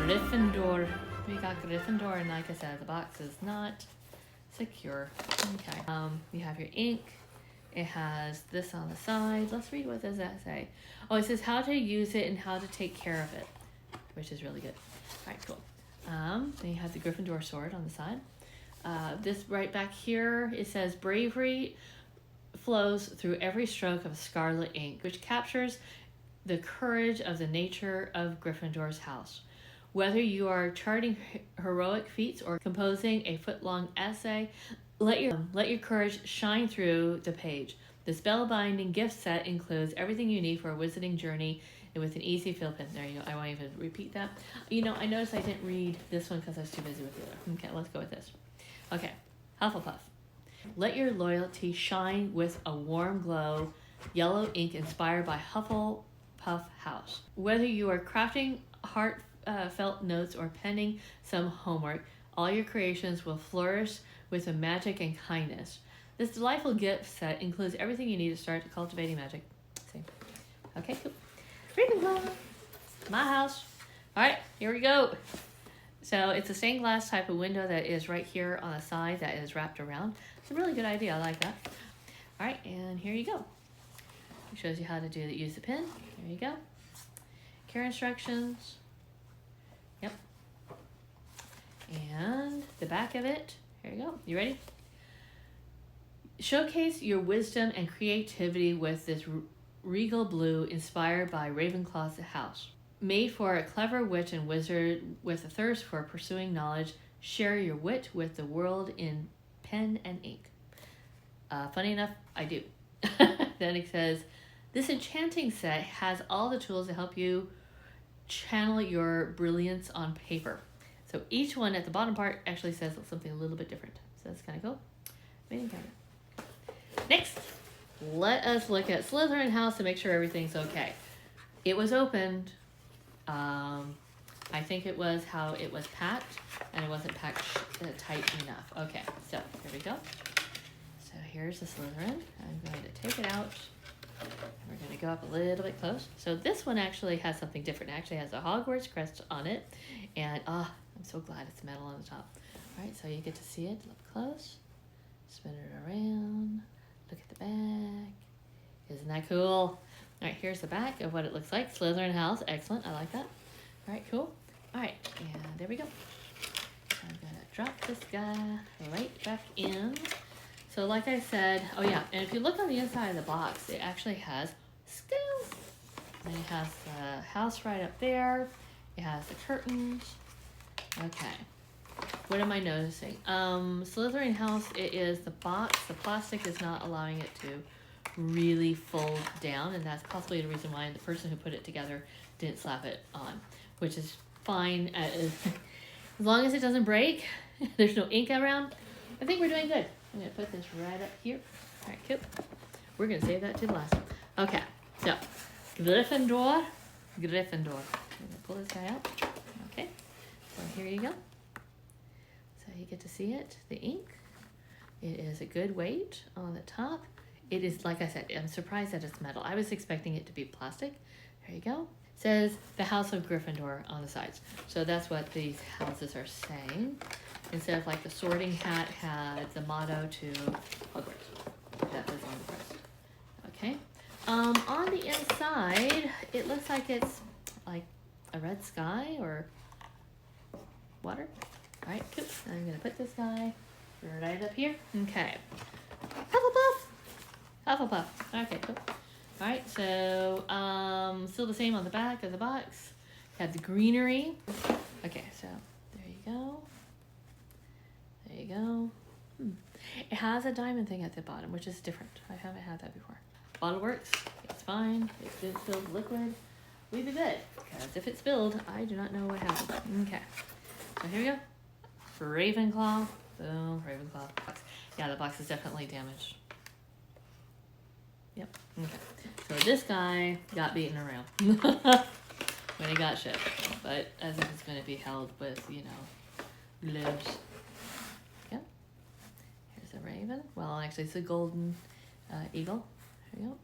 Gryffindor. We got Gryffindor, and like I said, the box is not secure. Okay. You have your ink. It has this on the side. Let's read what does that say. Oh, it says how to use it and how to take care of it, which is really good. All right, cool. Then you have the Gryffindor sword on the side. This right back here, it says bravery flows through every stroke of scarlet ink, which captures the courage of the nature of Gryffindor's house. Whether you are charting heroic feats or composing a foot-long essay, let your courage shine through the page. The spellbinding gift set includes everything you need for a wizarding journey and with an easy fill pen. There you go. I won't even repeat that. You know, I noticed I didn't read this one because I was too busy with the other. Okay, let's go with this. Okay, Hufflepuff. Let your loyalty shine with a warm glow, yellow ink inspired by Hufflepuff House. Whether you are crafting heartfelt notes or penning some homework, all your creations will flourish with a magic and kindness. This delightful gift set includes everything you need to start cultivating magic. See? Okay, cool. Ravenclaw. My house. All right, here we go. So it's a stained glass type of window that is right here on the side that is wrapped around. It's a really good idea. I like that. All right, and here you go. It shows you how to use the pen. There you go. Care instructions. Yep. And the back of it. Here you go. You ready? Showcase your wisdom and creativity with this regal blue inspired by Ravenclaw's house. Made for a clever witch and wizard with a thirst for pursuing knowledge, share your wit with the world in pen and ink. Funny enough, I do. Then it says, this enchanting set has all the tools to help you channel your brilliance on paper. So each one at the bottom part actually says something a little bit different. So that's kind of cool. Next, let us look at Slytherin House to make sure everything's okay. It was opened. I think it was how it was packed, and it wasn't packed tight enough. Okay, so here we go. So here's the Slytherin. I'm going to take it out. And we're going to go up a little bit close. So this one actually has something different. It actually has a Hogwarts crest on it, and I'm so glad it's metal on the top. All right, so you get to see it up close. Spin it around. Look at the back. Isn't that cool? All right, here's the back of what it looks like. Slytherin House. Excellent. I like that. All right, cool. All right, and there we go. I'm going to drop this guy right back in. So like I said, oh yeah, and if you look on the inside of the box, it actually has scales. And it has the house right up there. It has the curtains. Okay. What am I noticing? Slytherin House, it is the box. The plastic is not allowing it to really fold down, and that's possibly the reason why the person who put it together didn't slap it on, which is fine. As long as it doesn't break, there's no ink around, I think we're doing good. I'm going to put this right up here. All right, cool. We're going to save that to the last one. Okay, so Gryffindor. I'm going to pull this guy out. Okay, so here you go. So you get to see it, the ink. It is a good weight on the top. It is, like I said, I'm surprised that it's metal. I was expecting it to be plastic. There you go. It says the House of Gryffindor on the sides. So that's what these houses are saying. Instead of like the Sorting Hat had the motto to Hogwarts. That was on the crest. Okay. On the inside, it looks like it's like a red sky or water. All right, cool. I'm going to put this guy right up here. Okay. Hufflepuff. Okay, cool. All right, so still the same on the back of the box. Have the greenery. Okay, so there you go. There you go. It has a diamond thing at the bottom, which is different. I haven't had that before. Bottle works. It's fine. It's good filled liquid. We'd be good, because if it's spilled, I do not know what happened. Okay, so here we go. Ravenclaw. Boom, Ravenclaw. Yeah, the box is definitely damaged. Yep. Okay. So this guy got beaten around when he got shipped, but as if it's going to be held with, you know, gloves. Yep. Here's a raven. Well, actually, it's a golden eagle. Here you go.